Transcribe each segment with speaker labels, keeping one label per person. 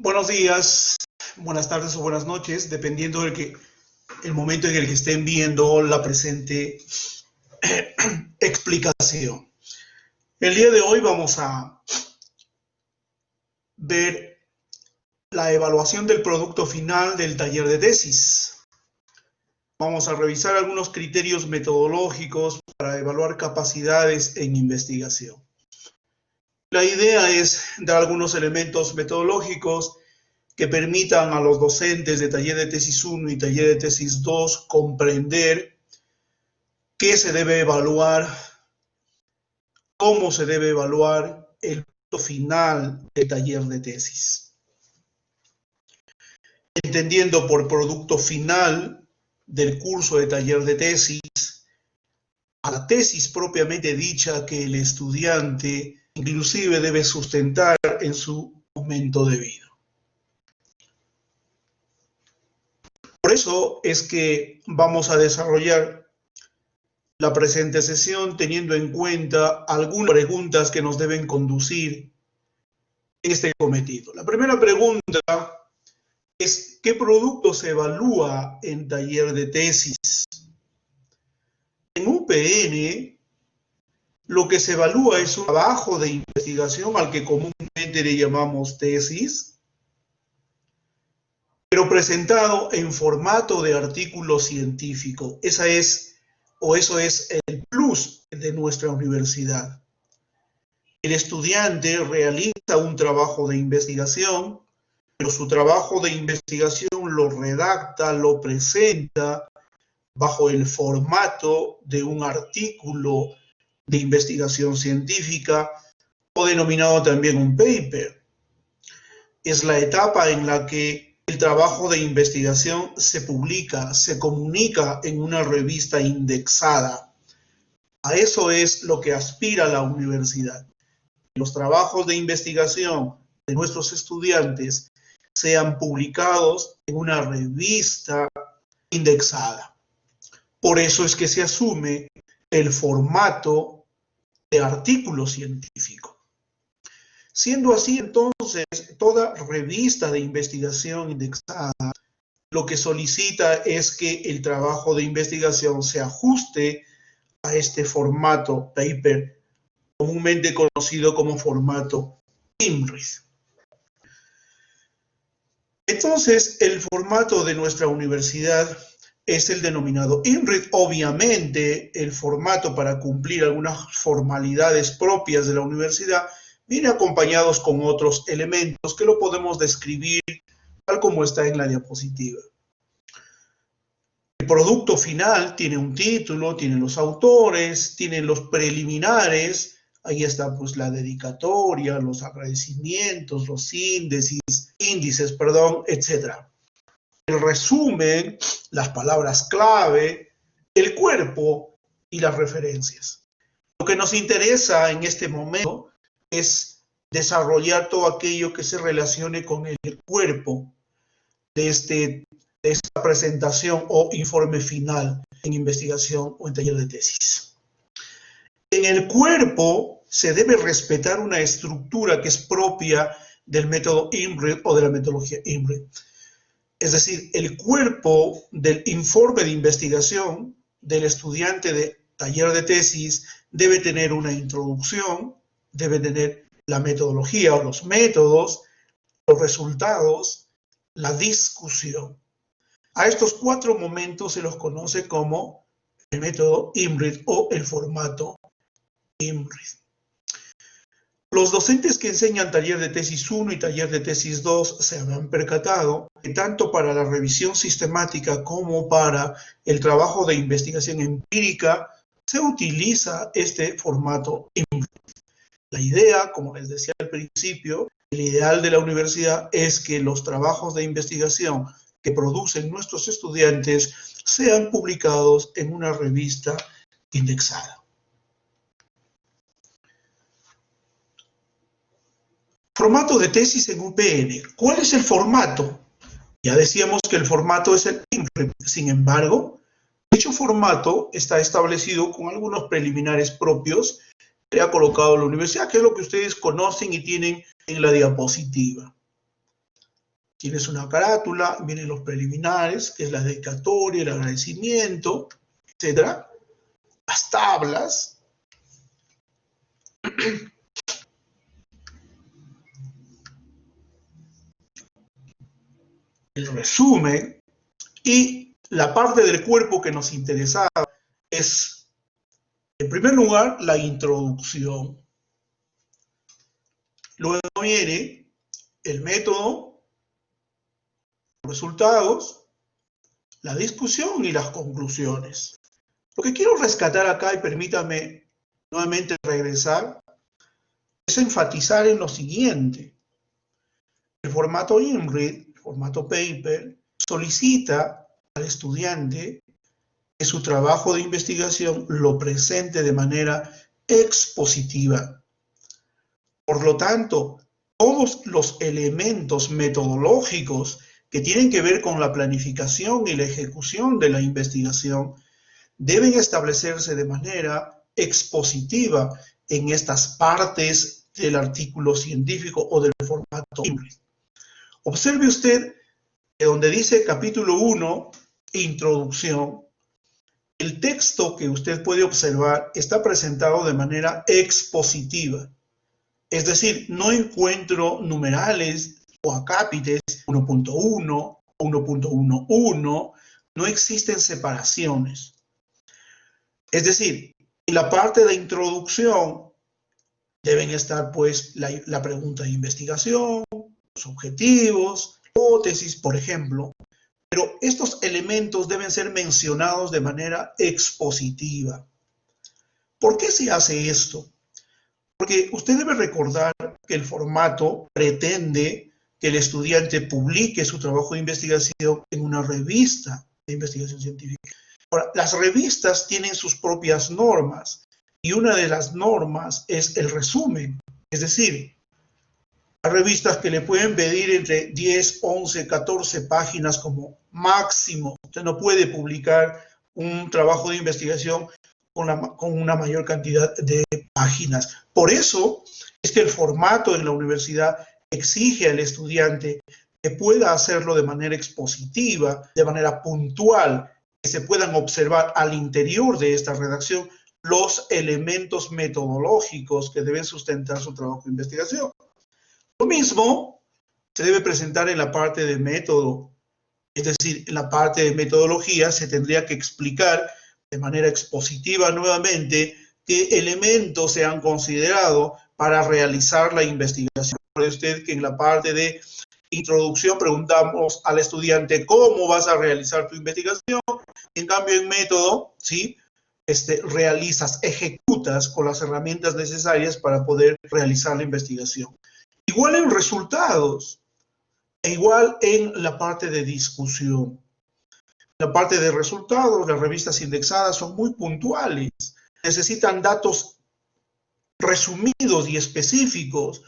Speaker 1: Buenos días, buenas tardes o buenas noches, dependiendo el momento en el que estén viendo la presente explicación. El día de hoy vamos a ver la evaluación del producto final del taller de tesis. Vamos a revisar algunos criterios metodológicos para evaluar capacidades en investigación. La idea es dar algunos elementos metodológicos que permitan a los docentes de taller de tesis 1 y taller de tesis 2 comprender qué se debe evaluar, cómo se debe evaluar el producto final del taller de tesis. Entendiendo por producto final del curso de taller de tesis a la tesis propiamente dicha que el estudiante inclusive debe sustentar en su momento debido. Por eso es que vamos a desarrollar la presente sesión teniendo en cuenta algunas preguntas que nos deben conducir en este cometido. La primera pregunta es: ¿qué producto se evalúa en taller de tesis? En UPN, lo que se evalúa es un trabajo de investigación al que comúnmente le llamamos tesis, pero presentado en formato de artículo científico. Eso es el plus de nuestra universidad. El estudiante realiza un trabajo de investigación, pero su trabajo de investigación lo redacta, lo presenta bajo el formato de un artículo de investigación científica o denominado también un paper. Es la etapa en la que el trabajo de investigación se publica, se comunica en una revista indexada. A eso es lo que aspira la universidad. Los trabajos de investigación de nuestros estudiantes sean publicados en una revista indexada. Por eso es que se asume el formato de artículo científico. Siendo así, entonces, toda revista de investigación indexada lo que solicita es que el trabajo de investigación se ajuste a este formato paper, comúnmente conocido como formato IMRIT. Entonces, el formato de nuestra universidad es el denominado IMRIT. Obviamente, el formato para cumplir algunas formalidades propias de la universidad viene acompañados con otros elementos que lo podemos describir tal como está en la diapositiva. El producto final tiene un título, tiene los autores, tiene los preliminares, ahí está pues la dedicatoria, los agradecimientos, los índices, etc. El resumen, las palabras clave, el cuerpo y las referencias. Lo que nos interesa en este momento es desarrollar todo aquello que se relacione con el cuerpo de esta presentación o informe final en investigación o en taller de tesis. En el cuerpo se debe respetar una estructura que es propia del método IMRIT o de la metodología IMRIT. Es decir, el cuerpo del informe de investigación del estudiante de taller de tesis debe tener una introducción, debe tener la metodología o los métodos, los resultados, la discusión. A estos 4 momentos se los conoce como el método IMRIT o el formato IMRIT. Los docentes que enseñan taller de tesis 1 y taller de tesis 2 se habrán percatado que tanto para la revisión sistemática como para el trabajo de investigación empírica se utiliza este formato IMRIT. La idea, como les decía al principio, el ideal de la universidad es que los trabajos de investigación que producen nuestros estudiantes sean publicados en una revista indexada. Formato de tesis en UPN. ¿Cuál es el formato? Ya decíamos que el formato es el IMRIT. Sin embargo, dicho formato está establecido con algunos preliminares propios que ha colocado la universidad, que es lo que ustedes conocen y tienen en la diapositiva. Tienes una carátula, vienen los preliminares, que es la dedicatoria, el agradecimiento, etc. Las tablas. El resumen. Y la parte del cuerpo que nos interesaba es, en primer lugar, la introducción. Luego viene el método, los resultados, la discusión y las conclusiones. Lo que quiero rescatar acá, y permítame nuevamente regresar, es enfatizar en lo siguiente. El formato INRID, el formato paper, solicita al estudiante que su trabajo de investigación lo presente de manera expositiva. Por lo tanto, todos los elementos metodológicos que tienen que ver con la planificación y la ejecución de la investigación deben establecerse de manera expositiva en estas partes del artículo científico o del formato INRID. Observe usted que donde dice capítulo 1, introducción, el texto que usted puede observar está presentado de manera expositiva. Es decir, no encuentro numerales o acápites 1.1, 1.11, no existen separaciones. Es decir, en la parte de introducción deben estar pues la pregunta de investigación, los objetivos, hipótesis, por ejemplo, pero estos elementos deben ser mencionados de manera expositiva. ¿Por qué se hace esto? Porque usted debe recordar que el formato pretende que el estudiante publique su trabajo de investigación en una revista de investigación científica. Ahora, las revistas tienen sus propias normas y una de las normas es el resumen. Es decir, hay revistas que le pueden pedir entre 10, 11, 14 páginas como máximo. Usted no puede publicar un trabajo de investigación con una mayor cantidad de páginas. Por eso es que el formato en la universidad exige al estudiante que pueda hacerlo de manera expositiva, de manera puntual, que se puedan observar al interior de esta redacción los elementos metodológicos que deben sustentar su trabajo de investigación. Lo mismo se debe presentar en la parte de método, es decir, en la parte de metodología se tendría que explicar de manera expositiva nuevamente qué elementos se han considerado para realizar la investigación. Recuerde usted que en la parte de introducción preguntamos al estudiante cómo vas a realizar tu investigación, en cambio en método, ¿sí? Realizas, ejecutas con las herramientas necesarias para poder realizar la investigación. Igual en resultados, e igual en la parte de discusión. La parte de resultados, las revistas indexadas son muy puntuales, necesitan datos resumidos y específicos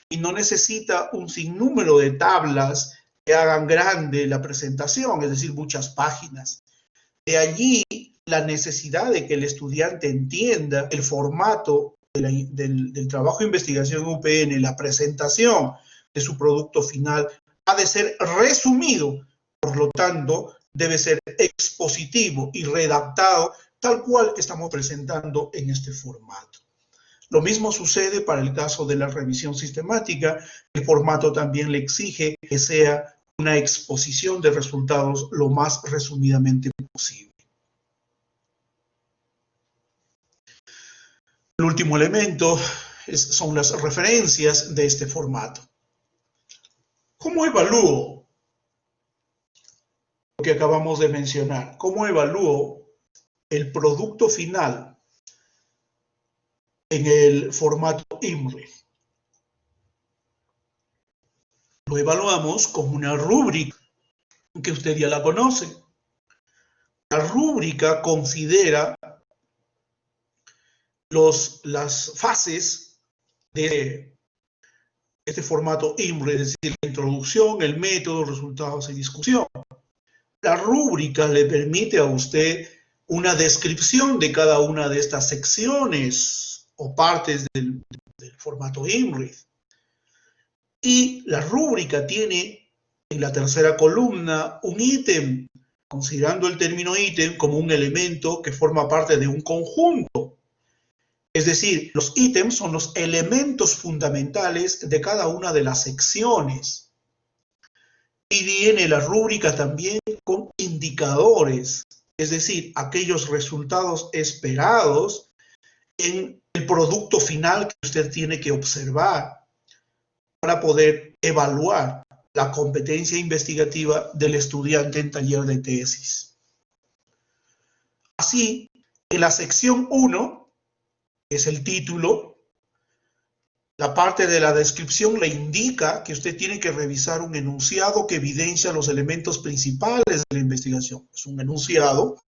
Speaker 1: y no necesita un sinnúmero de tablas que hagan grande la presentación, es decir, muchas páginas. De allí la necesidad de que el estudiante entienda el formato del trabajo de investigación UPN, la presentación de su producto final, ha de ser resumido, por lo tanto, debe ser expositivo y redactado tal cual estamos presentando en este formato. Lo mismo sucede para el caso de la revisión sistemática. El formato también le exige que sea una exposición de resultados lo más resumidamente posible. El último elemento son las referencias de este formato. ¿Cómo evalúo lo que acabamos de mencionar? ¿Cómo evalúo el producto final en el formato INRID? Lo evaluamos con una rúbrica que usted ya la conoce. La rúbrica considera las fases de este formato INRID, es decir, la introducción, el método, resultados y discusión. La rúbrica le permite a usted una descripción de cada una de estas secciones o partes del formato INRID. Y la rúbrica tiene En la tercera columna, un ítem, considerando el término ítem como un elemento que forma parte de un conjunto. Es decir, los ítems son los elementos fundamentales de cada una de las secciones. Y viene la rúbrica también con indicadores, es decir, aquellos resultados esperados en el producto final que usted tiene que observar para poder evaluar la competencia investigativa del estudiante en taller de tesis. Así, en la sección 1, que es el título, la parte de la descripción le indica que usted tiene que revisar un enunciado que evidencia los elementos principales de la investigación. Es un enunciado.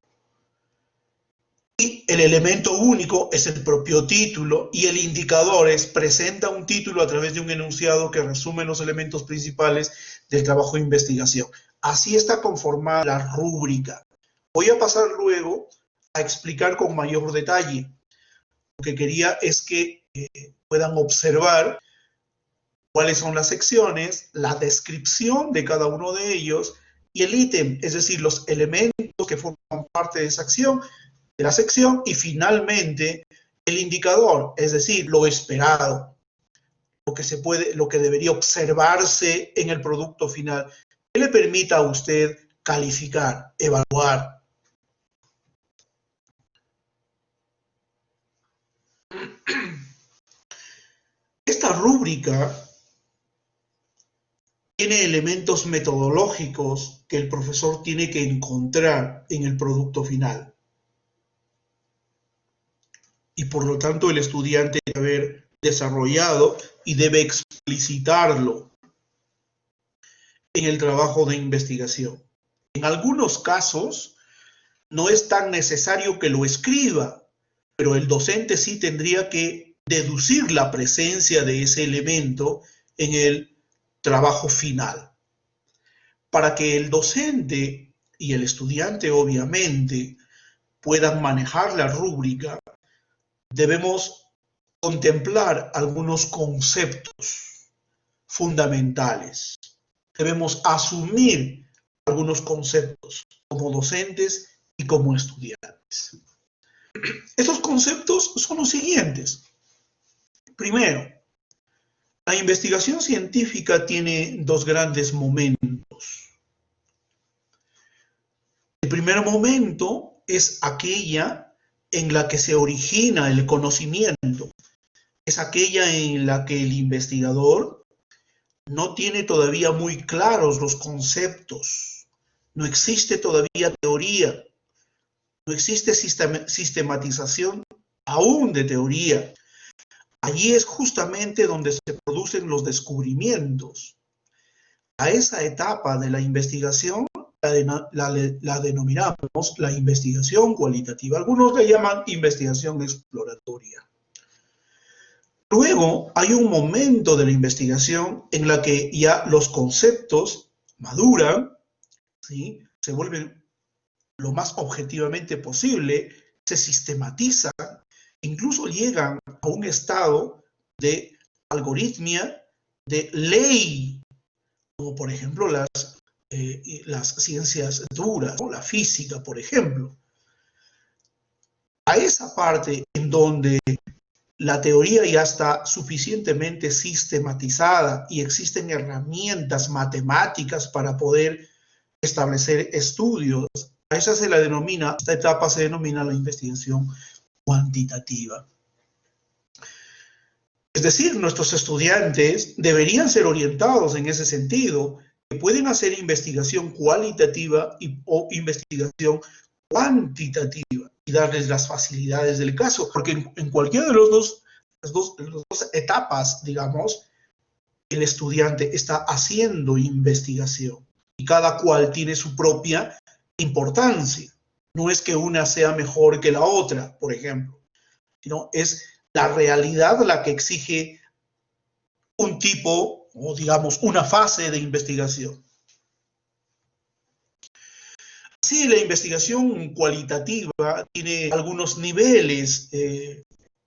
Speaker 1: Y el elemento único es el propio título y el indicador presenta un título a través de un enunciado que resume los elementos principales del trabajo de investigación. Así está conformada la rúbrica. Voy a pasar luego a explicar con mayor detalle. Lo que quería es que puedan observar cuáles son las secciones, la descripción de cada uno de ellos y el ítem, es decir, los elementos que forman parte de esa acción, de la sección, y finalmente el indicador, es decir, lo esperado, lo que debería observarse en el producto final, que le permita a usted calificar, evaluar. Esta rúbrica tiene elementos metodológicos que el profesor tiene que encontrar en el producto final. Y por lo tanto el estudiante debe haber desarrollado y debe explicitarlo en el trabajo de investigación. En algunos casos no es tan necesario que lo escriba, pero el docente sí tendría que deducir la presencia de ese elemento en el trabajo final. Para que el docente y el estudiante obviamente puedan manejar la rúbrica, debemos contemplar algunos conceptos fundamentales. Debemos asumir algunos conceptos como docentes y como estudiantes. Estos conceptos son los siguientes. Primero, la investigación científica tiene dos grandes momentos. El primer momento es aquella en la que se origina el conocimiento. Es aquella en la que el investigador no tiene todavía muy claros los conceptos. No existe todavía teoría. No existe sistematización aún de teoría. Allí es justamente donde se producen los descubrimientos. A esa etapa de la investigación la denominamos la investigación cualitativa. Algunos le llaman investigación exploratoria. Luego hay un momento de la investigación en la que ya los conceptos maduran, ¿sí? Se vuelven lo más objetivamente posible, se sistematizan, incluso llegan a un estado de algoritmia, de ley, como por ejemplo las ciencias duras, ¿no? La física, por ejemplo. A esa parte en donde la teoría ya está suficientemente sistematizada y existen herramientas matemáticas para poder establecer estudios, a esa se la denomina, esta etapa se denomina la investigación cuantitativa. Es decir, nuestros estudiantes deberían ser orientados en ese sentido, que pueden hacer investigación cualitativa o investigación cuantitativa y darles las facilidades del caso, porque en cualquiera de las dos etapas, digamos, el estudiante está haciendo investigación y cada cual tiene su propia importancia. No es que una sea mejor que la otra, por ejemplo, sino es la realidad la que exige un tipo o digamos una fase de investigación. Sí, la investigación cualitativa tiene algunos niveles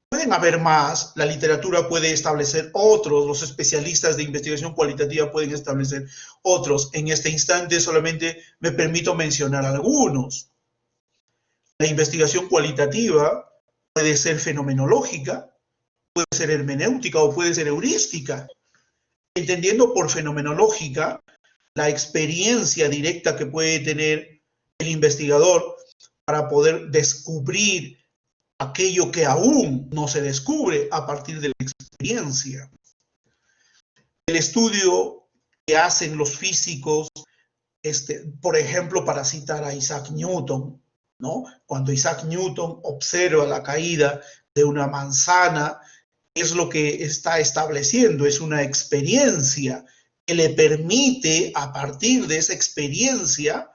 Speaker 1: Pueden haber más, la literatura puede establecer otros, los especialistas de investigación cualitativa pueden establecer otros. En este instante solamente me permito mencionar algunos. La investigación cualitativa puede ser fenomenológica, puede ser hermenéutica o puede ser heurística. Entendiendo por fenomenológica la experiencia directa que puede tener el investigador para poder descubrir aquello que aún no se descubre a partir de la experiencia. El estudio que hacen los físicos, por ejemplo, para citar a Isaac Newton, ¿no? Cuando Isaac Newton observa la caída de una manzana, es lo que está estableciendo, es una experiencia que le permite, a partir de esa experiencia,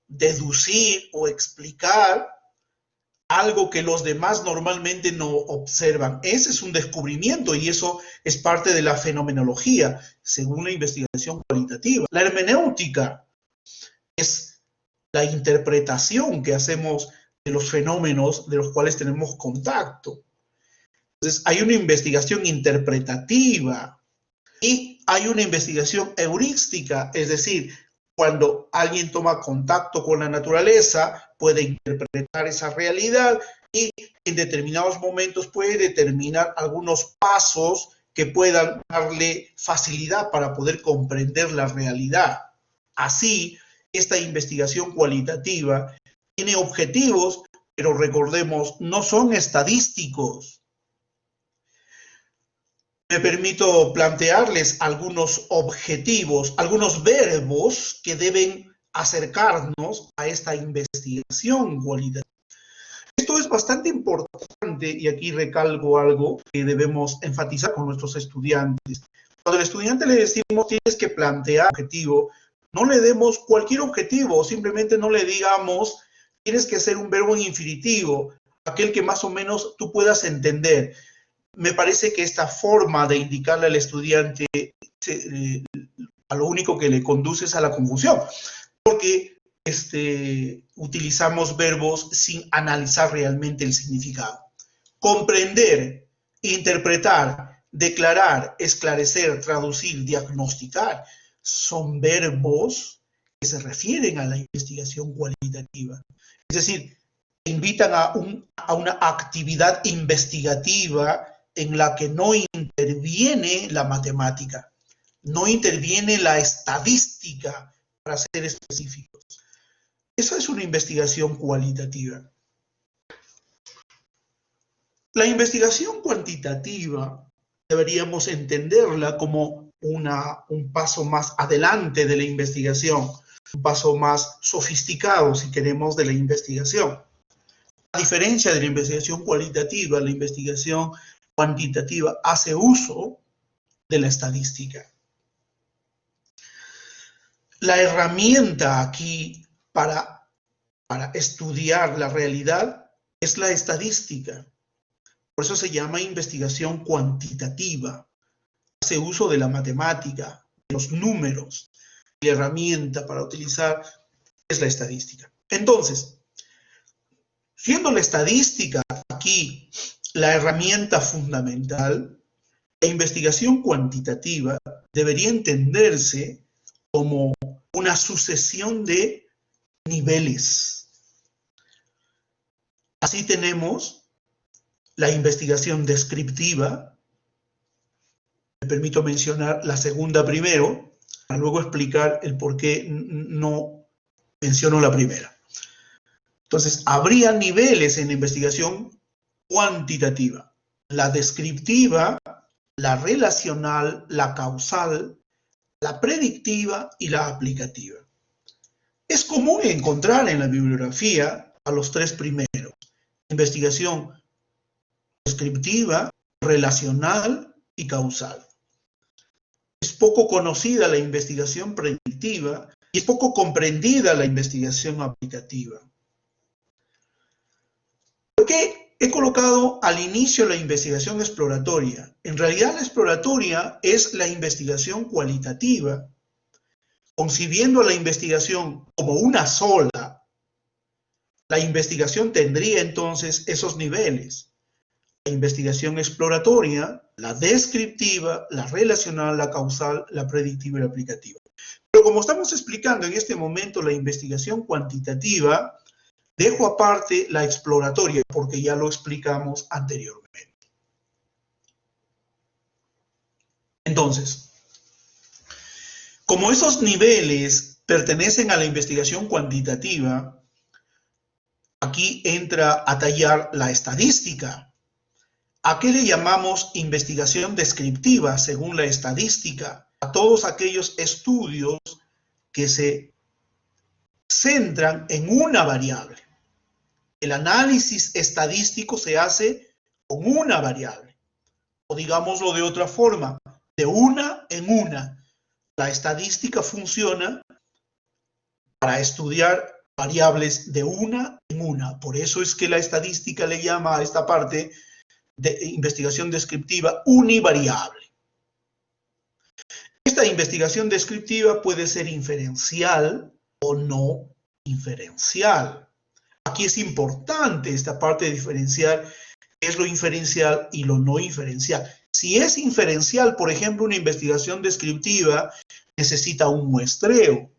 Speaker 1: deducir o explicar algo que los demás normalmente no observan. Ese es un descubrimiento y eso es parte de la fenomenología, según la investigación cualitativa. La hermenéutica es la interpretación que hacemos de los fenómenos de los cuales tenemos contacto. Entonces, hay una investigación interpretativa y hay una investigación heurística, es decir, cuando alguien toma contacto con la naturaleza, puede interpretar esa realidad y en determinados momentos puede determinar algunos pasos que puedan darle facilidad para poder comprender la realidad. Así, esta investigación cualitativa tiene objetivos, pero recordemos, no son estadísticos. Me permito plantearles algunos objetivos, algunos verbos que deben acercarnos a esta investigación cualitativa. Esto es bastante importante y aquí recalco algo que debemos enfatizar con nuestros estudiantes. Cuando al estudiante le decimos tienes que plantear un objetivo, no le demos cualquier objetivo, simplemente no le digamos tienes que ser un verbo en infinitivo, aquel que más o menos tú puedas entender. Me parece que esta forma de indicarle al estudiante a lo único que le conduce es a la confusión, porque utilizamos verbos sin analizar realmente el significado. Comprender, interpretar, declarar, esclarecer, traducir, diagnosticar, son verbos que se refieren a la investigación cualitativa. Es decir, invitan a una actividad investigativa en la que no interviene la matemática, no interviene la estadística, para ser específicos. Esa es una investigación cualitativa. La investigación cuantitativa deberíamos entenderla como un paso más adelante de la investigación, un paso más sofisticado, si queremos, de la investigación. A diferencia de la investigación cualitativa, la investigación cuantitativa hace uso de la estadística. La herramienta aquí para estudiar la realidad es la estadística. Por eso se llama investigación cuantitativa. Hace uso de la matemática, de los números. La herramienta para utilizar es la estadística. Entonces, siendo la estadística aquí la herramienta fundamental, la investigación cuantitativa debería entenderse como una sucesión de niveles. Así tenemos la investigación descriptiva. Me permito mencionar la segunda primero, para luego explicar el por qué no menciono la primera. Entonces, habría niveles en la investigación cuantitativa. La descriptiva, la relacional, la causal, la predictiva y la aplicativa. Es común encontrar en la bibliografía a los tres primeros: investigación descriptiva, relacional y causal. Es poco conocida la investigación predictiva y es poco comprendida la investigación aplicativa. ¿Por qué he colocado al inicio la investigación exploratoria? En realidad la exploratoria es la investigación cualitativa. Concibiendo la investigación como una sola, la investigación tendría entonces esos niveles. la investigación exploratoria, la descriptiva, la relacional, la causal, la predictiva y la aplicativa. Pero como estamos explicando en este momento la investigación cuantitativa, dejo aparte la exploratoria porque ya lo explicamos anteriormente. Entonces, como esos niveles pertenecen a la investigación cuantitativa, aquí entra a tallar la estadística. ¿A qué le llamamos investigación descriptiva según la estadística? A todos aquellos estudios que se centran en una variable. El análisis estadístico se hace con una variable. O digámoslo de otra forma, de una en una. La estadística funciona para estudiar variables de una en una. Por eso es que la estadística le llama a esta parte de investigación descriptiva univariable. Esta investigación descriptiva puede ser inferencial o no inferencial. Aquí es importante esta parte de diferenciar qué es lo inferencial y lo no inferencial. Si es inferencial, por ejemplo, una investigación descriptiva necesita un muestreo.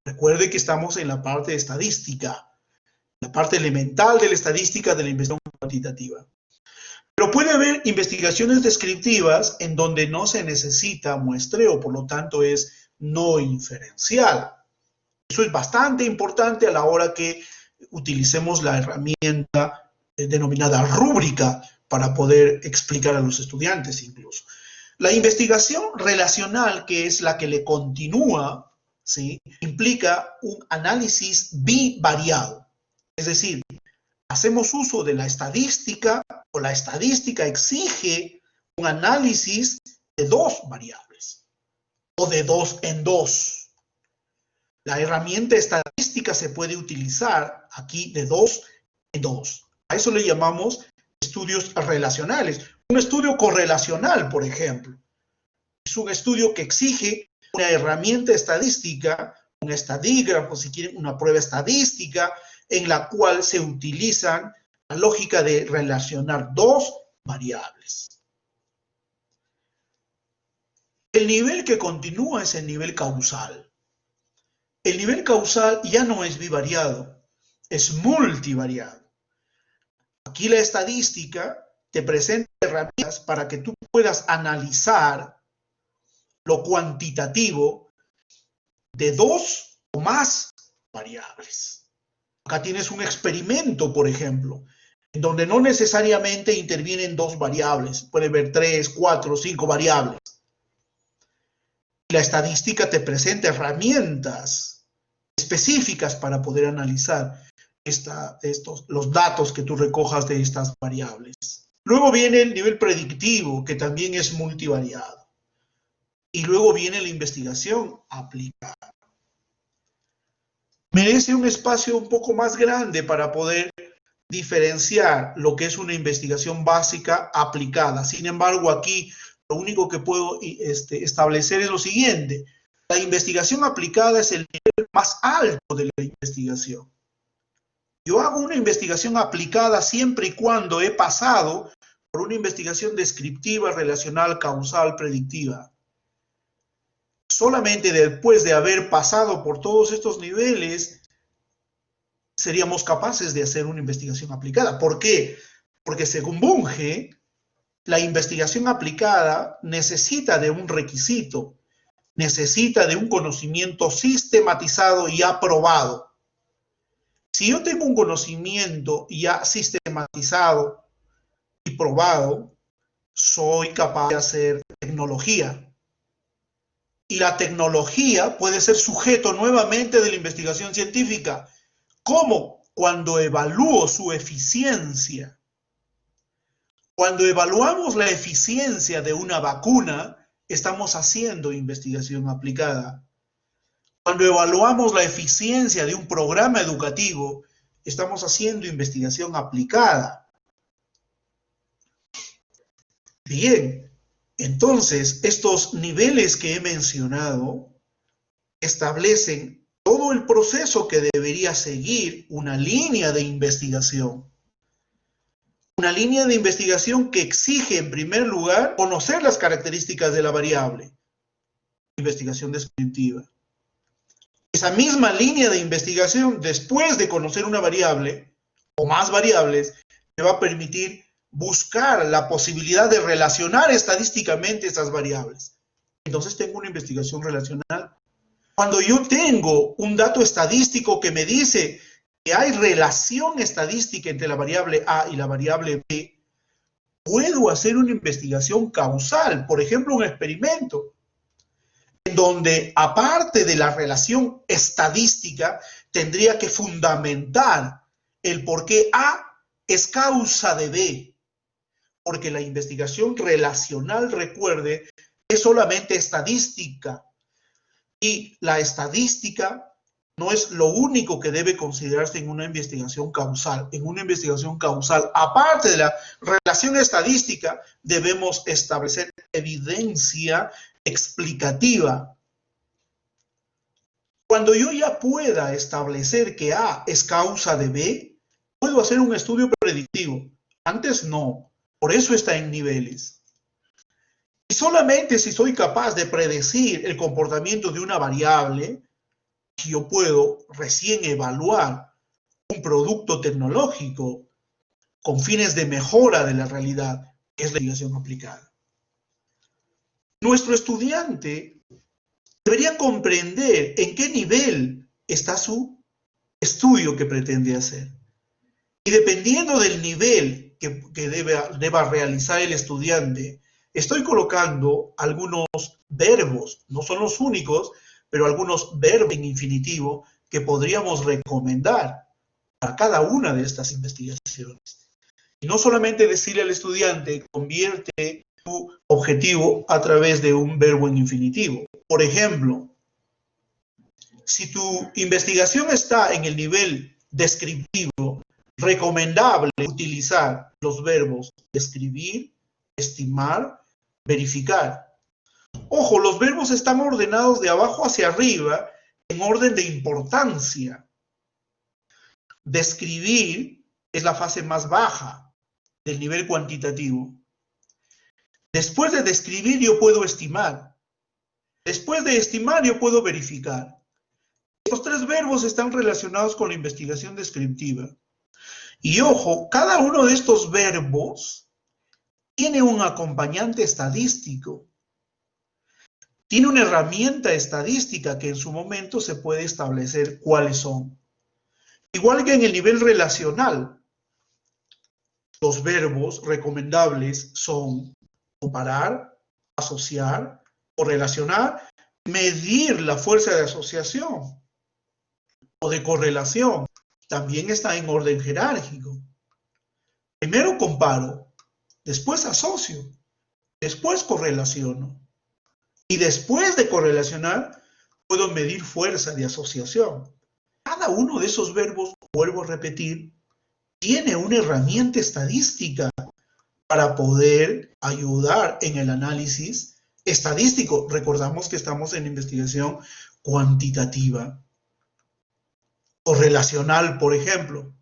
Speaker 1: Recuerde que estamos en la parte de estadística, la parte elemental de la estadística de la investigación cuantitativa. Pero puede haber investigaciones descriptivas en donde no se necesita muestreo, por lo tanto es no inferencial. Eso es bastante importante a la hora que utilicemos la herramienta denominada rúbrica para poder explicar a los estudiantes incluso. La investigación relacional, que es la que le continúa, ¿sí?, implica un análisis bivariado. Es decir, hacemos uso de la estadística o la estadística exige un análisis de dos variables o de dos en dos. La herramienta estadística se puede utilizar aquí de dos en dos. A eso le llamamos estudios relacionales. Un estudio correlacional, por ejemplo, es un estudio que exige una herramienta estadística, un estadígrafo, si quieren, una prueba estadística, en la cual se utilizan la lógica de relacionar dos variables. El nivel que continúa es el nivel causal. El nivel causal ya no es bivariado, es multivariado. Aquí la estadística te presenta herramientas para que tú puedas analizar lo cuantitativo de dos o más variables. Acá tienes un experimento, por ejemplo, en donde no necesariamente intervienen dos variables. Puede haber 3, 4, 5 variables. La estadística te presenta herramientas específicas para poder analizar los datos que tú recojas de estas variables. Luego viene el nivel predictivo, que también es multivariado. Y luego viene la investigación aplicada. Merece un espacio un poco más grande para poder diferenciar lo que es una investigación básica aplicada. Sin embargo, aquí lo único que puedo establecer es lo siguiente. La investigación aplicada es el nivel más alto de la investigación. Yo hago una investigación aplicada siempre y cuando he pasado por una investigación descriptiva, relacional, causal, predictiva. Solamente después de haber pasado por todos estos niveles, seríamos capaces de hacer una investigación aplicada. ¿Por qué? Porque según Bunge, la investigación aplicada necesita de un requisito, necesita de un conocimiento sistematizado y aprobado. Si yo tengo un conocimiento ya sistematizado y probado, soy capaz de hacer tecnología. Y la tecnología puede ser sujeto nuevamente de la investigación científica. ¿Cómo? Cuando evalúo su eficiencia. Cuando evaluamos la eficiencia de una vacuna, estamos haciendo investigación aplicada. Cuando evaluamos la eficiencia de un programa educativo, estamos haciendo investigación aplicada. Bien. Entonces, estos niveles que he mencionado establecen todo el proceso que debería seguir una línea de investigación. Una línea de investigación que exige, en primer lugar, conocer las características de la variable. Investigación descriptiva. Esa misma línea de investigación, después de conocer una variable o más variables, me va a permitir buscar la posibilidad de relacionar estadísticamente esas variables. Entonces tengo una investigación relacional. Cuando yo tengo un dato estadístico que me dice que hay relación estadística entre la variable A y la variable B, puedo hacer una investigación causal, por ejemplo, un experimento, en donde aparte de la relación estadística, tendría que fundamentar el por qué A es causa de B, porque la investigación relacional, recuerde, es solamente estadística, y la estadística no es lo único que debe considerarse en una investigación causal. En una investigación causal, aparte de la relación estadística, debemos establecer evidencia explicativa. Cuando yo ya pueda establecer que A es causa de B, puedo hacer un estudio predictivo. Antes no. Por eso está en niveles. Y solamente si soy capaz de predecir el comportamiento de una variable, yo puedo recién evaluar un producto tecnológico con fines de mejora de la realidad, que es la investigación aplicada. Nuestro estudiante debería comprender en qué nivel está su estudio que pretende hacer. Y dependiendo del nivel que deba realizar el estudiante, estoy colocando algunos verbos, no son los únicos, pero algunos verbos en infinitivo que podríamos recomendar para cada una de estas investigaciones. Y no solamente decirle al estudiante, convierte tu objetivo a través de un verbo en infinitivo. Por ejemplo, si tu investigación está en el nivel descriptivo, recomendable utilizar los verbos describir, estimar, verificar. Ojo, los verbos están ordenados de abajo hacia arriba en orden de importancia. Describir es la fase más baja del nivel cuantitativo. Después de describir yo puedo estimar. Después de estimar yo puedo verificar. Estos tres verbos están relacionados con la investigación descriptiva. Y ojo, cada uno de estos verbos tiene un acompañante estadístico. Tiene una herramienta estadística que en su momento se puede establecer cuáles son. Igual que en el nivel relacional, los verbos recomendables son comparar, asociar, correlacionar, medir la fuerza de asociación o de correlación. También está en orden jerárquico. Primero comparo, después asocio, después correlaciono. Y después de correlacionar, puedo medir fuerza de asociación. Cada uno de esos verbos, vuelvo a repetir, tiene una herramienta estadística para poder ayudar en el análisis estadístico. Recordamos que estamos en investigación cuantitativa. O relacional, por ejemplo.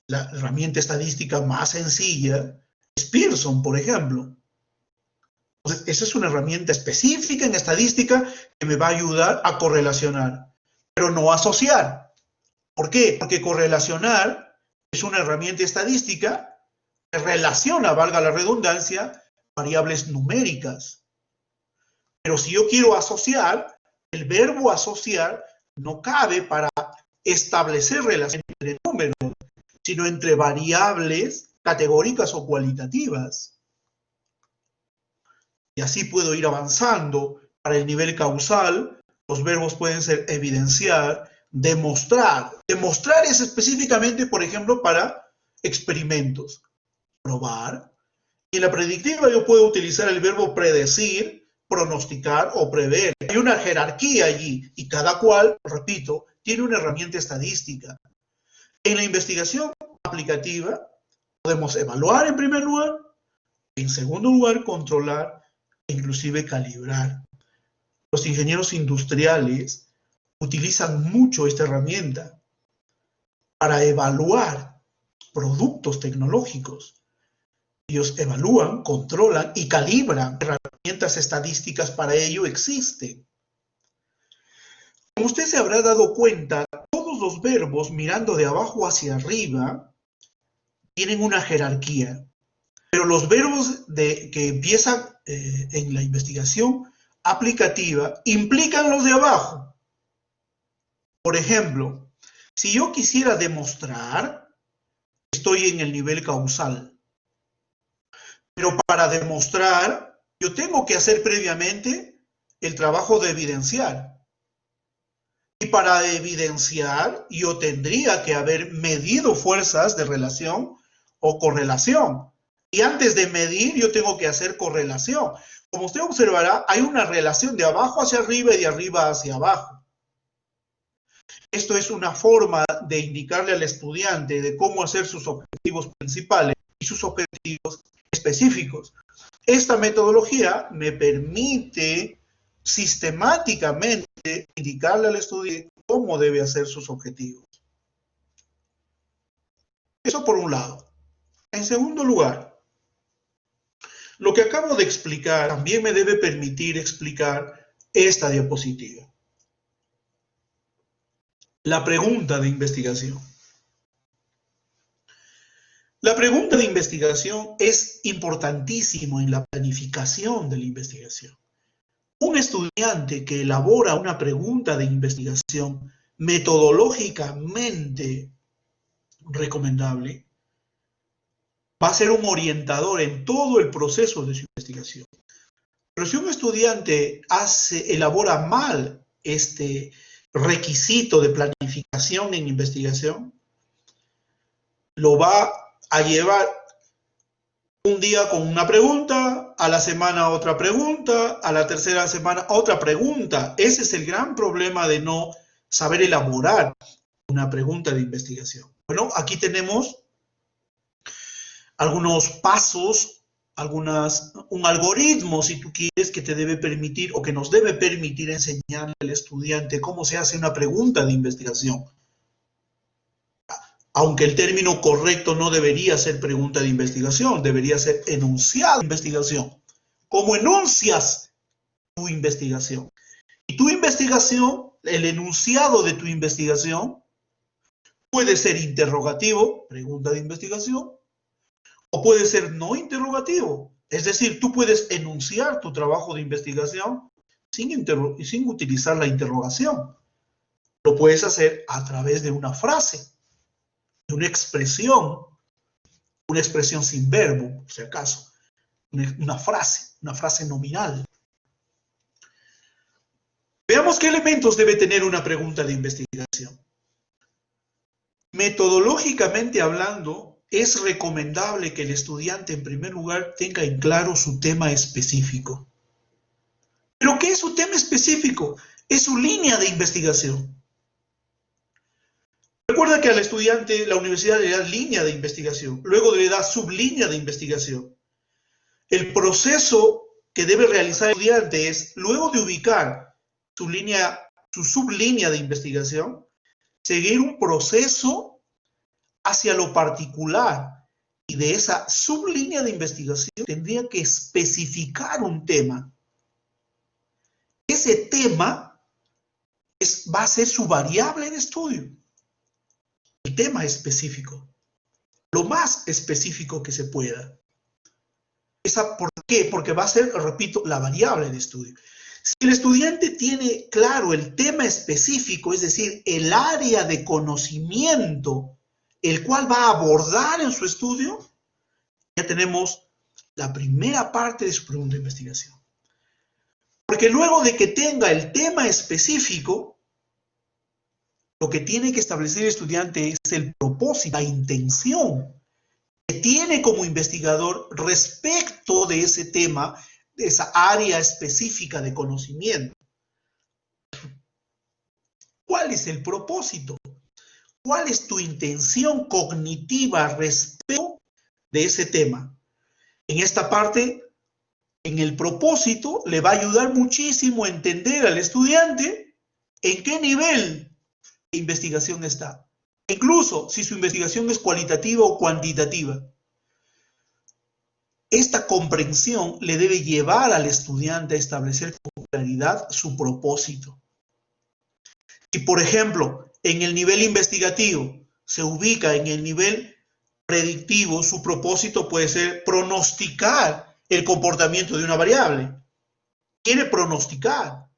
Speaker 1: La herramienta estadística más sencilla es Pearson, por ejemplo. Entonces, esa es una herramienta específica en estadística que me va a ayudar a correlacionar, pero no a asociar. ¿Por qué? Porque correlacionar es una herramienta estadística que relaciona, valga la redundancia, variables numéricas. Pero si yo quiero asociar, el verbo asociar no cabe para establecer relaciones entre números, sino entre variables categóricas o cualitativas. Y así puedo ir avanzando. Para el nivel causal, los verbos pueden ser evidenciar, demostrar. Demostrar es específicamente, por ejemplo, para experimentos. Probar. Y en la predictiva yo puedo utilizar el verbo predecir, pronosticar o prever. Hay una jerarquía allí y cada cual, repito, tiene una herramienta estadística. En la investigación aplicativa podemos evaluar en primer lugar, en segundo lugar controlar e inclusive calibrar. Los ingenieros industriales utilizan mucho esta herramienta para evaluar productos tecnológicos. Ellos evalúan, controlan y calibran. Herramientas estadísticas para ello existen. Como usted se habrá dado cuenta, todos los verbos mirando de abajo hacia arriba tienen una jerarquía. Pero los verbos que empiezan en la investigación aplicativa implican los de abajo. Por ejemplo, si yo quisiera demostrar, estoy en el nivel causal. Pero para demostrar, yo tengo que hacer previamente el trabajo de evidenciar. Y para evidenciar, yo tendría que haber medido fuerzas de relación o correlación. Y antes de medir, yo tengo que hacer correlación. Como usted observará, hay una relación de abajo hacia arriba y de arriba hacia abajo. Esto es una forma de indicarle al estudiante de cómo hacer sus objetivos principales y sus objetivos específicos. Esta metodología me permite sistemáticamente indicarle al estudiante cómo debe hacer sus objetivos. Eso por un lado. En segundo lugar, lo que acabo de explicar también me debe permitir explicar esta diapositiva. La pregunta de investigación. La pregunta de investigación es importantísimo en la planificación de la investigación. Un estudiante que elabora una pregunta de investigación metodológicamente recomendable va a ser un orientador en todo el proceso de su investigación. Pero si un estudiante elabora mal este requisito de planificación en investigación, lo va a llevar un día con una pregunta, a la semana otra pregunta, a la tercera semana otra pregunta. Ese es el gran problema de no saber elaborar una pregunta de investigación. Bueno, aquí tenemos algunos pasos, un algoritmo, si tú quieres, que te debe permitir o que nos debe permitir enseñarle al estudiante cómo se hace una pregunta de investigación. Aunque el término correcto no debería ser pregunta de investigación, debería ser enunciado de investigación. ¿Cómo enuncias tu investigación? Y tu investigación, el enunciado de tu investigación, puede ser interrogativo, pregunta de investigación, o puede ser no interrogativo. Es decir, tú puedes enunciar tu trabajo de investigación sin utilizar la interrogación. Lo puedes hacer a través de una frase, de una expresión sin verbo, por si acaso, una frase nominal. Veamos qué elementos debe tener una pregunta de investigación. Metodológicamente hablando, es recomendable que el estudiante, en primer lugar, tenga en claro su tema específico. ¿Pero qué es su tema específico? Es su línea de investigación. Recuerda que al estudiante la universidad le da línea de investigación, luego le da sublínea de investigación. El proceso que debe realizar el estudiante es, luego de ubicar su sublínea de investigación, seguir un proceso hacia lo particular. Y de esa sublínea de investigación tendría que especificar un tema. Ese tema va a ser su variable de estudio. El tema específico, lo más específico que se pueda. ¿Por qué? Porque va a ser, repito, la variable de estudio. Si el estudiante tiene claro el tema específico, es decir, el área de conocimiento, el cual va a abordar en su estudio, ya tenemos la primera parte de su pregunta de investigación. Porque luego de que tenga el tema específico, lo que tiene que establecer el estudiante es el propósito, la intención que tiene como investigador respecto de ese tema, de esa área específica de conocimiento. ¿Cuál es el propósito? ¿Cuál es tu intención cognitiva respecto de ese tema? En esta parte, en el propósito, le va a ayudar muchísimo a entender al estudiante en qué nivel de investigación está. incluso si su investigación es cualitativa o cuantitativa. Esta comprensión le debe llevar al estudiante a establecer con claridad su propósito. Si, por ejemplo, en el nivel investigativo se ubica en el nivel predictivo, su propósito puede ser pronosticar el comportamiento de una variable. Quiere pronosticar.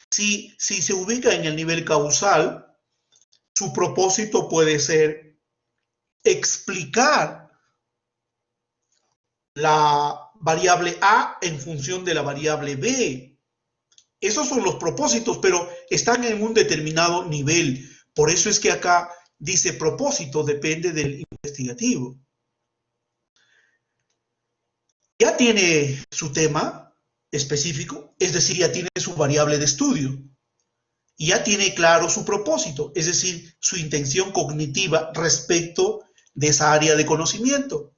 Speaker 1: Si se ubica en el nivel causal, su propósito puede ser explicar la variable A en función de la variable B. Esos son los propósitos, pero están en un determinado nivel. Por eso es que acá dice propósito, depende del investigativo. Ya tiene su tema específico, es decir, ya tiene su variable de estudio. Y ya tiene claro su propósito, es decir, su intención cognitiva respecto de esa área de conocimiento.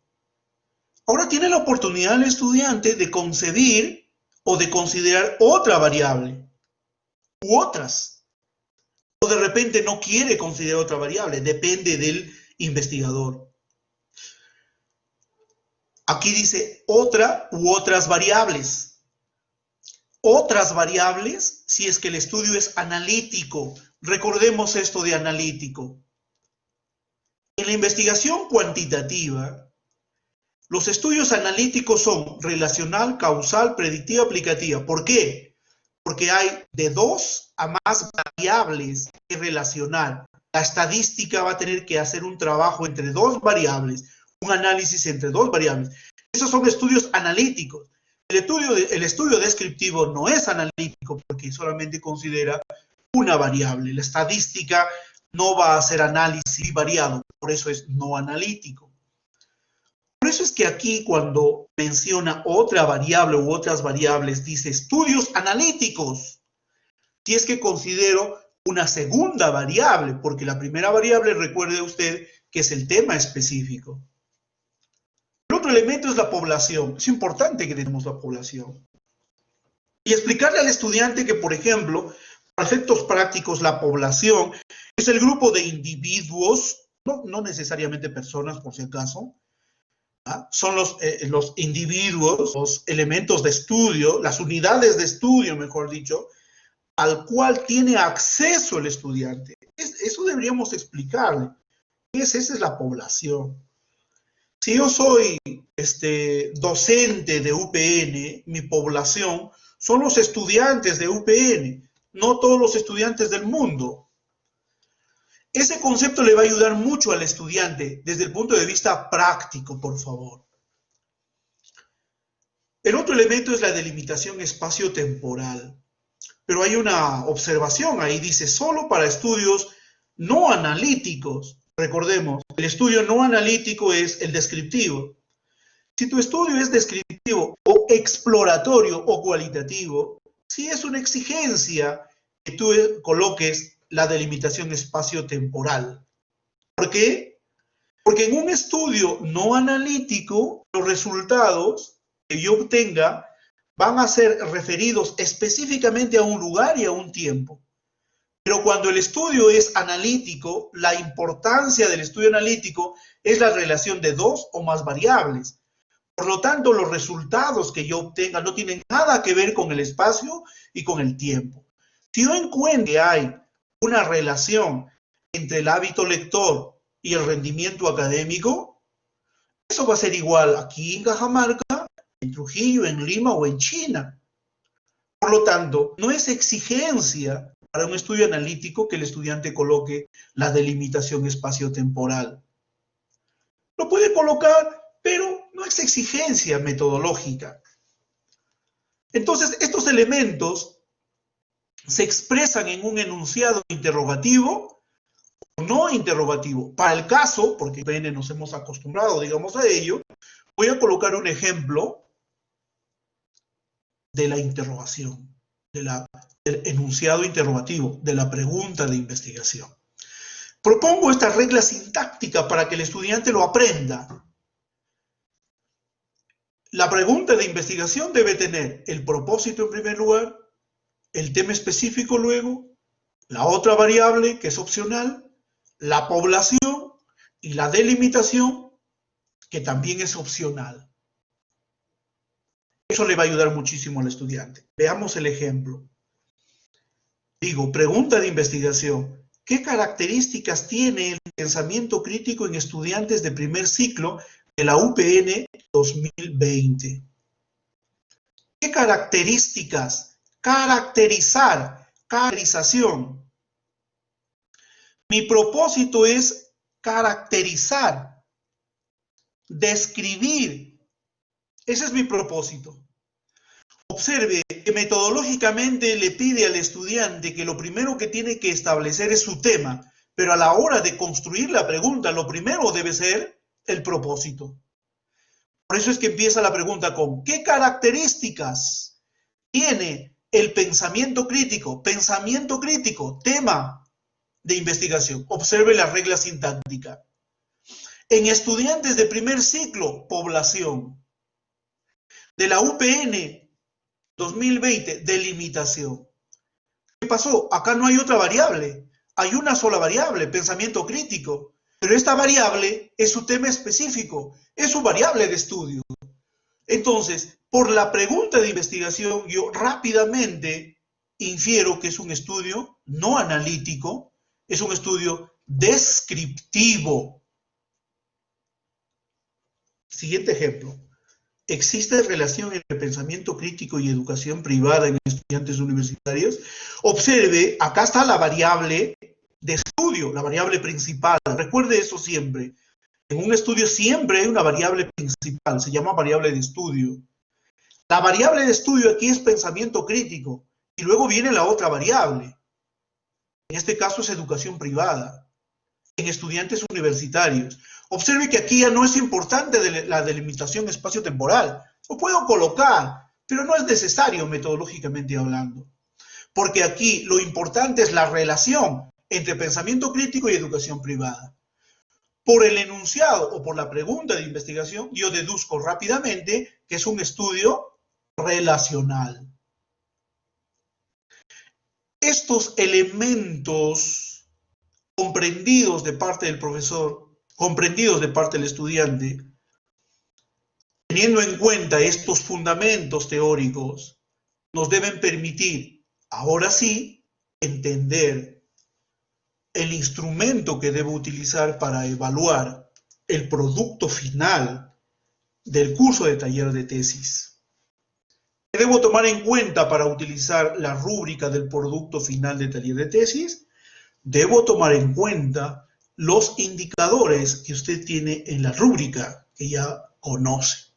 Speaker 1: Ahora tiene la oportunidad el estudiante de concebir o de considerar otra variable u otras. O de repente no quiere considerar otra variable, depende del investigador. Aquí dice otra u otras variables. Otras variables si es que el estudio es analítico. Recordemos esto de analítico. En la investigación cuantitativa, los estudios analíticos son relacional, causal, predictiva, aplicativa. ¿Por qué? Porque hay de 2 a más variables que relacionar. La estadística va a tener que hacer un trabajo entre 2 variables, un análisis entre 2 variables. Esos son estudios analíticos. El estudio descriptivo no es analítico porque solamente considera una variable. La estadística no va a hacer análisis variado, por eso es no analítico. Por eso es que aquí cuando menciona otra variable u otras variables, dice estudios analíticos. Si es que considero una segunda variable, porque la primera variable, recuerde usted, que es el tema específico. El otro elemento es la población. Es importante que tenemos la población. Y explicarle al estudiante que, por ejemplo, para efectos prácticos, la población es el grupo de individuos, no necesariamente personas, por si acaso, son los individuos, los elementos de estudio, las unidades de estudio, mejor dicho, al cual tiene acceso el estudiante. Eso deberíamos explicarle. Esa es la población. Si yo soy docente de UPN, mi población son los estudiantes de UPN, no todos los estudiantes del mundo. Ese concepto le va a ayudar mucho al estudiante desde el punto de vista práctico, por favor. El otro elemento es la delimitación espacio-temporal. Pero hay una observación ahí, dice, solo para estudios no analíticos. Recordemos, el estudio no analítico es el descriptivo. Si tu estudio es descriptivo o exploratorio o cualitativo, sí es una exigencia que tú coloques la delimitación espacio-temporal. ¿Por qué? Porque en un estudio no analítico, los resultados que yo obtenga van a ser referidos específicamente a un lugar y a un tiempo. Pero cuando el estudio es analítico, la importancia del estudio analítico es la relación de 2 o más variables. Por lo tanto, los resultados que yo obtenga no tienen nada que ver con el espacio y con el tiempo. Si yo encuentro que hay una relación entre el hábito lector y el rendimiento académico, eso va a ser igual aquí en Cajamarca, en Trujillo, en Lima o en China. Por lo tanto, no es exigencia para un estudio analítico que el estudiante coloque la delimitación espacio-temporal. Lo puede colocar, pero no es exigencia metodológica. Entonces, estos elementos se expresan en un enunciado interrogativo o no interrogativo. Para el caso, porque en nos hemos acostumbrado, digamos, a ello, voy a colocar un ejemplo de la interrogación, del enunciado interrogativo, de la pregunta de investigación. Propongo esta regla sintáctica para que el estudiante lo aprenda. La pregunta de investigación debe tener el propósito en primer lugar, el tema específico luego, la otra variable que es opcional, la población y la delimitación, que también es opcional. Eso le va a ayudar muchísimo al estudiante. Veamos el ejemplo. Digo, pregunta de investigación. ¿Qué características tiene el pensamiento crítico en estudiantes de primer ciclo de la UPN 2020? ¿Qué características? Caracterización. Mi propósito es caracterizar, describir. Ese es mi propósito. Observe que metodológicamente le pide al estudiante que lo primero que tiene que establecer es su tema, pero a la hora de construir la pregunta, lo primero debe ser el propósito. Por eso es que empieza la pregunta con ¿qué características tiene el pensamiento crítico? Pensamiento crítico, tema de investigación. Observe la regla sintáctica. En estudiantes de primer ciclo, población. De la UPN 2020, delimitación. ¿Qué pasó? Acá no hay otra variable. Hay una sola variable, pensamiento crítico. Pero esta variable es su tema específico, es su variable de estudio. Entonces, por la pregunta de investigación, yo rápidamente infiero que es un estudio no analítico, es un estudio descriptivo. Siguiente ejemplo. ¿Existe relación entre pensamiento crítico y educación privada en estudiantes universitarios? Observe, acá está la variable de estudio, la variable principal. Recuerde eso siempre. En un estudio siempre hay una variable principal, se llama variable de estudio. La variable de estudio aquí es pensamiento crítico y luego viene la otra variable. En este caso es educación privada, en estudiantes universitarios. Observe que aquí ya no es importante la delimitación espacio-temporal. Lo puedo colocar, pero no es necesario metodológicamente hablando. Porque aquí lo importante es la relación entre pensamiento crítico y educación privada. Por el enunciado o por la pregunta de investigación, yo deduzco rápidamente que es un estudio relacional. Estos elementos comprendidos de parte del profesor, comprendidos de parte del estudiante, teniendo en cuenta estos fundamentos teóricos, nos deben permitir, ahora sí, entender el instrumento que debo utilizar para evaluar el producto final del curso de taller de tesis. ¿Qué debo tomar en cuenta para utilizar la rúbrica del producto final de taller de tesis? Debo tomar en cuenta los indicadores que usted tiene en la rúbrica, que ya conoce.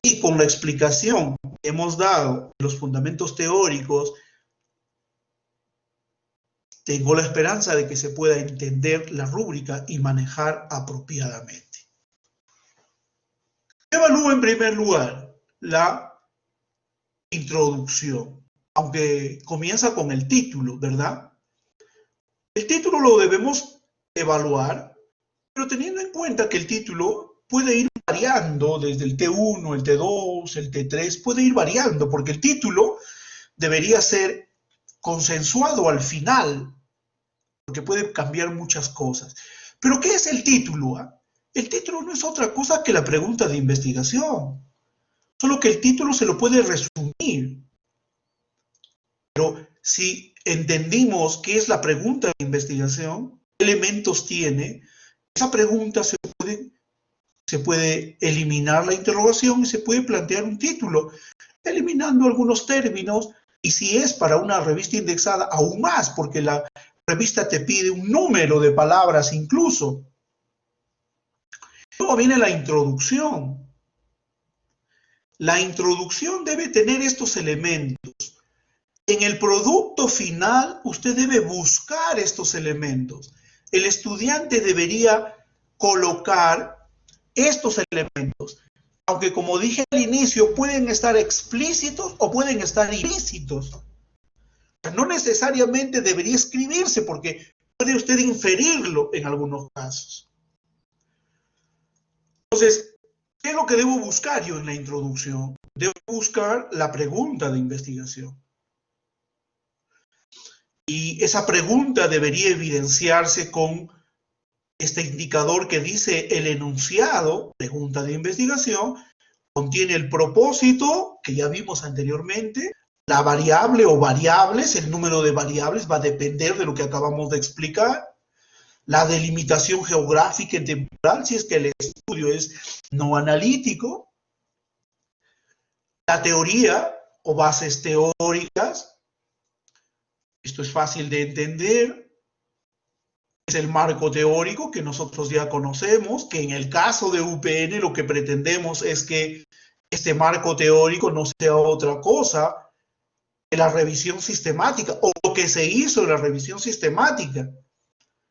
Speaker 1: Y con la explicación que hemos dado de los fundamentos teóricos, tengo la esperanza de que se pueda entender la rúbrica y manejar apropiadamente. Evalúo en primer lugar la introducción, aunque comienza con el título, ¿verdad? El título lo debemos evaluar, pero teniendo en cuenta que el título puede ir variando desde el T1, el T2, el T3, puede ir variando, porque el título debería ser consensuado al final, porque puede cambiar muchas cosas. ¿Pero qué es el título? El título no es otra cosa que la pregunta de investigación, solo que el título se lo puede resumir. Pero si entendimos qué es la pregunta de investigación, qué elementos tiene, esa pregunta se puede eliminar la interrogación y se puede plantear un título, eliminando algunos términos, y si es para una revista indexada, aún más, porque la revista te pide un número de palabras incluso. Luego viene la introducción. La introducción debe tener estos elementos. En el producto final, usted debe buscar estos elementos. El estudiante debería colocar estos elementos, aunque como dije al inicio, pueden estar explícitos o pueden estar implícitos. No necesariamente debería escribirse porque puede usted inferirlo en algunos casos. Entonces, ¿qué es lo que debo buscar yo en la introducción? Debo buscar la pregunta de investigación. Y esa pregunta debería evidenciarse con Este indicador que dice el enunciado, pregunta de investigación, contiene el propósito, que ya vimos anteriormente, la variable o variables, el número de variables va a depender de lo que acabamos de explicar, la delimitación geográfica y temporal, si es que el estudio es no analítico, la teoría o bases teóricas, esto es fácil de entender, es el marco teórico que nosotros ya conocemos, que en el caso de UPN lo que pretendemos es que este marco teórico no sea otra cosa que la revisión sistemática o lo que se hizo en la revisión sistemática.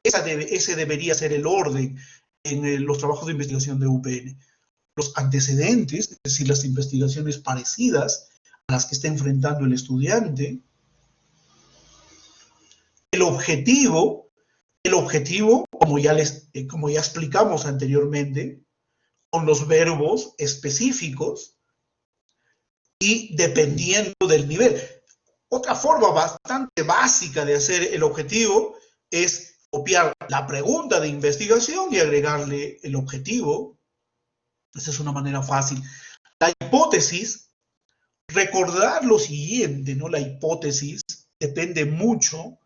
Speaker 1: Ese debería ser el orden en los trabajos de investigación de UPN. Los antecedentes, es decir, las investigaciones parecidas a las que está enfrentando el estudiante. El objetivo, como ya explicamos anteriormente, con los verbos específicos y dependiendo del nivel. Otra forma bastante básica de hacer el objetivo es copiar la pregunta de investigación y agregarle el objetivo. Esa es una manera fácil. La hipótesis, recordar lo siguiente, ¿no? La hipótesis depende mucho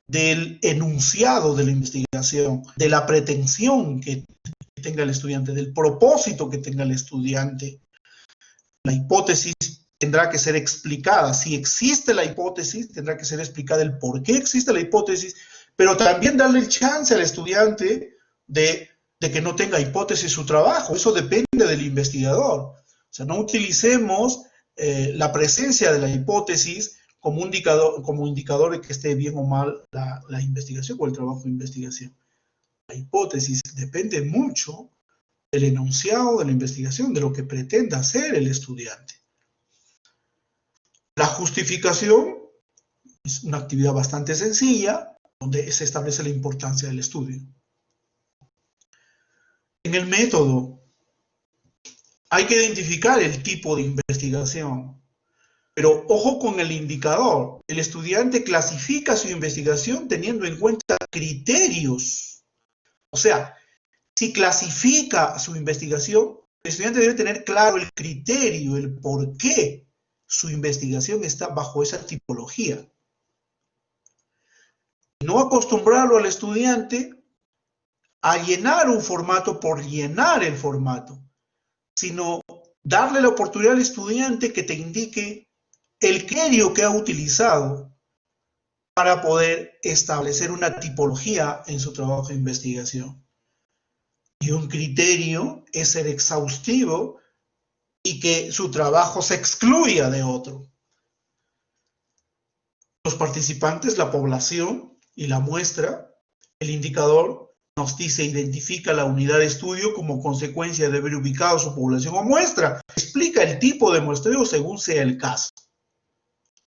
Speaker 1: del enunciado de la investigación, de la pretensión que tenga el estudiante, del propósito que tenga el estudiante. La hipótesis tendrá que ser explicada. Si existe la hipótesis, tendrá que ser explicada el por qué existe la hipótesis, pero también darle el chance al estudiante de que no tenga hipótesis su trabajo. Eso depende del investigador. O sea, no utilicemos la presencia de la hipótesis como indicador de que esté bien o mal la investigación o el trabajo de investigación. La hipótesis depende mucho del enunciado de la investigación, de lo que pretenda hacer el estudiante. La justificación es una actividad bastante sencilla, donde se establece la importancia del estudio. En el método, hay que identificar el tipo de investigación, pero ojo con el indicador. El estudiante clasifica su investigación teniendo en cuenta criterios. O sea, si clasifica su investigación, el estudiante debe tener claro el criterio, el por qué su investigación está bajo esa tipología. No acostumbrarlo al estudiante a llenar un formato por llenar el formato, sino darle la oportunidad al estudiante que te indique el criterio que ha utilizado para poder establecer una tipología en su trabajo de investigación. Y un criterio es ser exhaustivo y que su trabajo se excluya de otro. Los participantes, la población y la muestra, el indicador nos dice, identifica la unidad de estudio como consecuencia de haber ubicado su población o muestra. Explica el tipo de muestreo según sea el caso.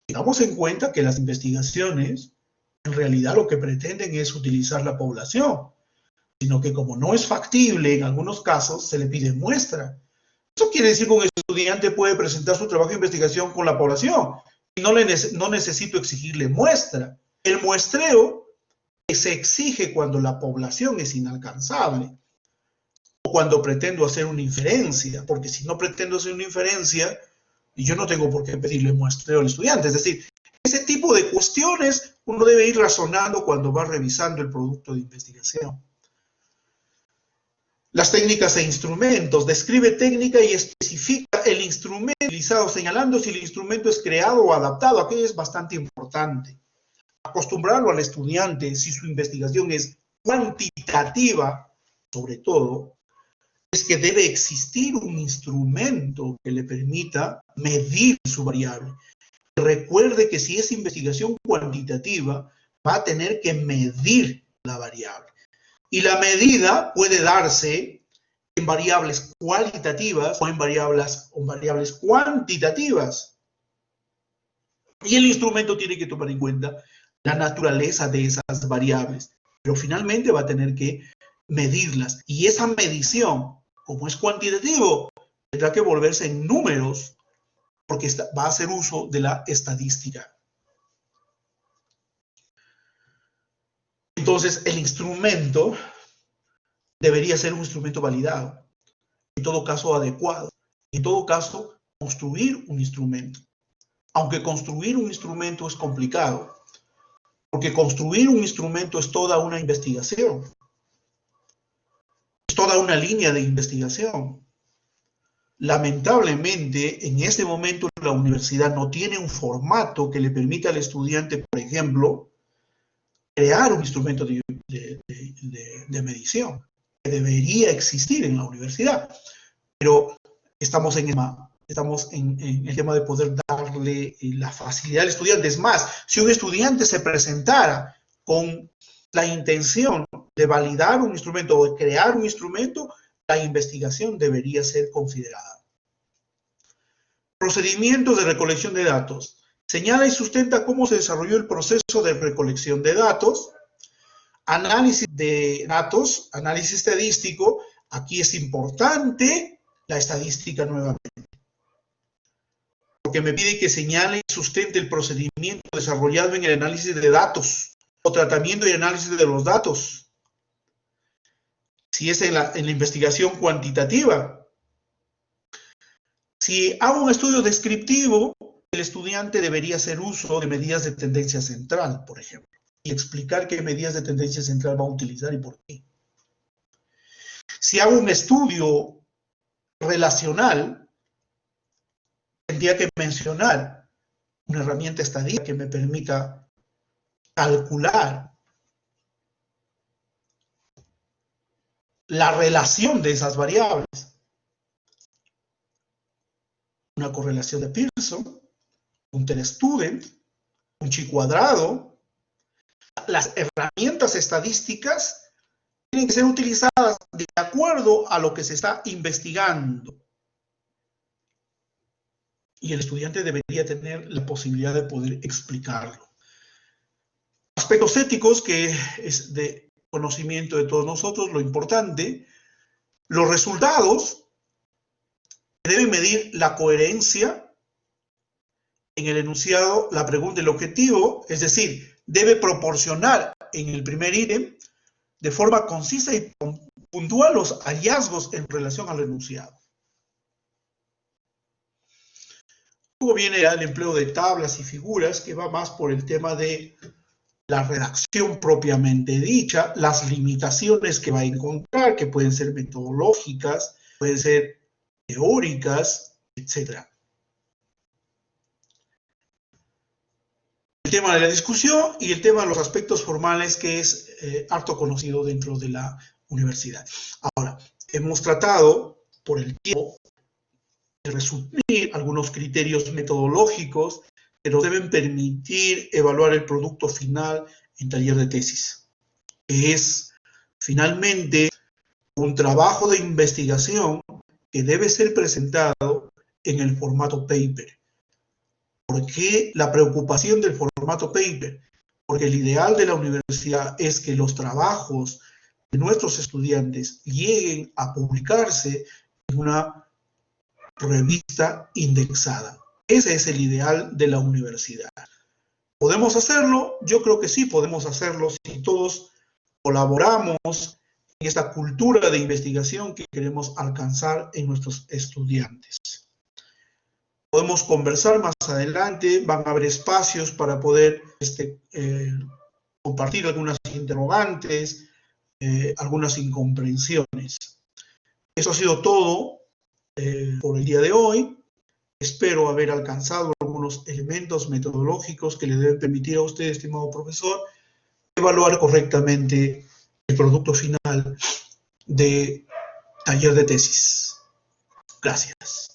Speaker 1: Tengamos en cuenta que las investigaciones en realidad lo que pretenden es utilizar la población, sino que como no es factible, en algunos casos se le pide muestra. Eso quiere decir que un estudiante puede presentar su trabajo de investigación con la población y no necesito exigirle muestra. El muestreo se exige cuando la población es inalcanzable o cuando pretendo hacer una inferencia, porque si no pretendo hacer una inferencia, yo no tengo por qué pedirle muestreo al estudiante. Es decir, ese tipo de cuestiones uno debe ir razonando cuando va revisando el producto de investigación. Las técnicas e instrumentos. Describe técnica y especifica el instrumento utilizado, señalando si el instrumento es creado o adaptado. Aquello es bastante importante. Acostumbrarlo al estudiante, si su investigación es cuantitativa, sobre todo, es que debe existir un instrumento que le permita medir su variable. Recuerde que si es investigación cuantitativa, va a tener que medir la variable. Y la medida puede darse en variables cualitativas o en variables cuantitativas. Y el instrumento tiene que tomar en cuenta la naturaleza de esas variables, pero finalmente va a tener que medirlas. Y esa medición, como es cuantitativo, tendrá que volverse en números, porque va a hacer uso de la estadística. Entonces, el instrumento debería ser un instrumento validado, en todo caso adecuado, en todo caso construir un instrumento. Aunque construir un instrumento es complicado, porque construir un instrumento es toda una investigación, es toda una línea de investigación. Lamentablemente, en este momento la universidad no tiene un formato que le permita al estudiante, por ejemplo, crear un instrumento de medición, que debería existir en la universidad. Pero estamos en el tema de poder darle la facilidad al estudiante. Es más, si un estudiante se presentara con la intención de validar un instrumento o de crear un instrumento, la investigación debería ser considerada. Procedimientos de recolección de datos. Señala y sustenta cómo se desarrolló el proceso de recolección de datos. Análisis de datos, análisis estadístico. Aquí es importante la estadística nuevamente, porque me pide que señale y sustente el procedimiento desarrollado en el análisis de datos o tratamiento y análisis de los datos. Si es en la investigación cuantitativa. Si hago un estudio descriptivo, el estudiante debería hacer uso de medidas de tendencia central, por ejemplo, y explicar qué medidas de tendencia central va a utilizar y por qué. Si hago un estudio relacional, tendría que mencionar una herramienta estadística que me permita calcular la relación de esas variables. Una correlación de Pearson, un t-student, un chi-cuadrado. Las herramientas estadísticas tienen que ser utilizadas de acuerdo a lo que se está investigando. Y el estudiante debería tener la posibilidad de poder explicarlo. Aspectos éticos, que es de conocimiento de todos nosotros, lo importante. Los resultados deben medir la coherencia en el enunciado, la pregunta, el objetivo, es decir, debe proporcionar en el primer ítem de forma concisa y puntual los hallazgos en relación al enunciado. Luego viene el empleo de tablas y figuras, que va más por el tema de la redacción propiamente dicha, las limitaciones que va a encontrar, que pueden ser metodológicas, pueden ser teóricas, etc. El tema de la discusión y el tema de los aspectos formales, que es harto conocido dentro de la universidad. Ahora, hemos tratado por el tiempo de resumir algunos criterios metodológicos que nos deben permitir evaluar el producto final en taller de tesis. Es finalmente un trabajo de investigación que debe ser presentado en el formato paper. ¿Por qué la preocupación del formato paper? Porque el ideal de la universidad es que los trabajos de nuestros estudiantes lleguen a publicarse en una revista indexada. Ese es el ideal de la universidad. ¿Podemos hacerlo? Yo creo que sí podemos hacerlo si todos colaboramos en esta cultura de investigación que queremos alcanzar en nuestros estudiantes. Podemos conversar más adelante, van a haber espacios para poder compartir algunas interrogantes, algunas incomprensiones. Eso ha sido todo por el día de hoy. Espero haber alcanzado algunos elementos metodológicos que le deben permitir a usted, estimado profesor, evaluar correctamente el producto final de taller de tesis. Gracias.